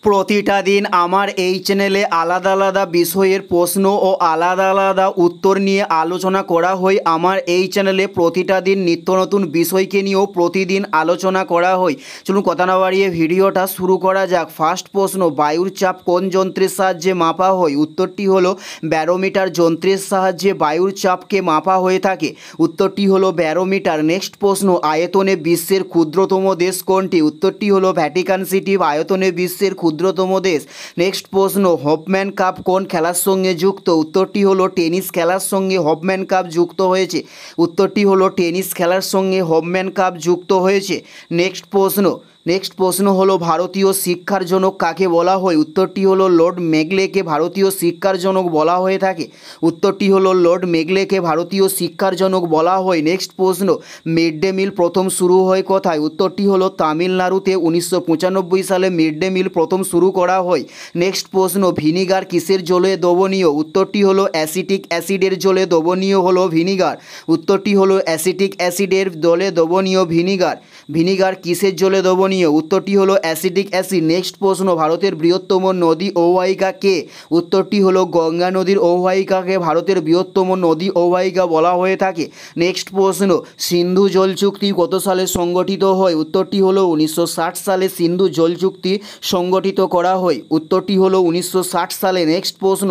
প্রতিটা দিন আমার এই চ্যানেলে আলাদা আলাদা বিষয়ের প্রশ্ন ও আলাদা আলাদা উত্তর নিয়ে আলোচনা করা হয়। আমার এই চ্যানেলে প্রতিটা দিন নিত্য নতুন বিষয়কে নিয়েও প্রতিদিন আলোচনা করা হয়। চলুন কথা না বাড়িয়ে ভিডিওটা শুরু করা যাক। ফার্স্ট প্রশ্ন, বায়ুর চাপ কোন যন্ত্রের সাহায্যে মাপা হয়? উত্তরটি হলো ব্যারোমিটার যন্ত্রের সাহায্যে বায়ুর চাপকে মাপা হয়ে থাকে। উত্তরটি হলো ব্যারোমিটার। নেক্সট প্রশ্ন, আয়তনে বিশ্বের ক্ষুদ্রতম দেশ কোনটি? উত্তরটি হলো ভ্যাটিকান সিটি আয়তনে বিশ্বের ক্ষুদ্রতম দেশ। নেক্সট প্রশ্ন, হফম্যান কাপ কোন খেলার সঙ্গে যুক্ত? উত্তরটি হলো টেনিস খেলার সঙ্গে হফম্যান কাপ যুক্ত হয়েছে। উত্তরটি হলো টেনিস খেলার সঙ্গে হফম্যান কাপ যুক্ত হয়েছে। নেক্সট প্রশ্ন হলো ভারতীয় শিক্ষার জনক কাকে বলা হয়? উত্তরটি হলো লর্ড মেগলেকে ভারতীয় শিক্ষার জনক বলা হয়ে থাকে। উত্তরটি হলো লর্ড মেগলেকে ভারতীয় শিক্ষার জনক বলা হয়। নেক্সট প্রশ্ন, মিড ডে মিল প্রথম শুরু হয় কোথায়? উত্তরটি হলো তামিলনাড়ুতে 1995 সালে মিড ডে মিল প্রথম শুরু করা হয়। নেক্সট প্রশ্ন, ভিনিগার কিসের জলে দ্রবণীয়? উত্তরটি হলো অ্যাসিটিক অ্যাসিডের জলে দ্রবণীয় হলো ভিনিগার। উত্তরটি হলো অ্যাসিটিক অ্যাসিডের জলে দ্রবণীয় ভিনিগার। ভিনিগার কিসের জলে দ্রবণীয়? উত্তরটি হলো অ্যাসিটিক অ্যাসিড। নেক্সট প্রশ্ন, ভারতের বৃহত্তম নদী অববাহিকা কে? উত্তরটি হলো গঙ্গা নদীর অববাহিকাকে ভারতের বৃহত্তম নদী অববাহিকা বলা হয়ে থাকে। নেক্সট প্রশ্ন, সিন্ধু জল চুক্তি কত সালে সংগঠিত হয়? উত্তরটি হলো 1960 সালে সিন্ধু জল চুক্তি সংগঠিত করা হয়। উত্তরটি হলো 1960 সালে। নেক্সট প্রশ্ন,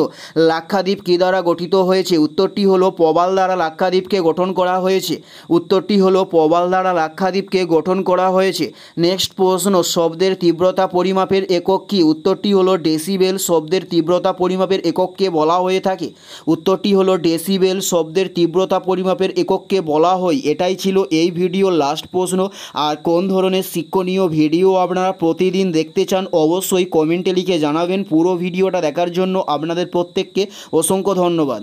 লাক্ষাদ্বীপ কী দ্বারা গঠিত হয়েছে? উত্তরটি হলো প্রবাল দ্বারা লাক্ষাদ্বীপকে গঠন করা হয়েছে। উত্তরটি হলো প্রবাল দ্বারা লাক্ষাদ্বীপকে গঠন করা হয়েছে। নেক্সট প্রশ্ন, শব্দের তীব্রতা পরিমাপের একক কী? উত্তরটি হলো ডেসিবেল। শব্দের তীব্রতা পরিমাপের একককে বলা হয়ে থাকে। উত্তরটি হলো ডেসিবেল। শব্দের তীব্রতা পরিমাপের একককে বলা হয়। এটাই ছিল এই ভিডিওর লাস্ট প্রশ্ন। আর কোন ধরনের শিক্ষণীয় ভিডিও আপনারা প্রতিদিন দেখতে চান অবশ্যই কমেন্টে লিখে জানাবেন। পুরো ভিডিওটা দেখার জন্য আপনাদের প্রত্যেককে অসংখ্য ধন্যবাদ।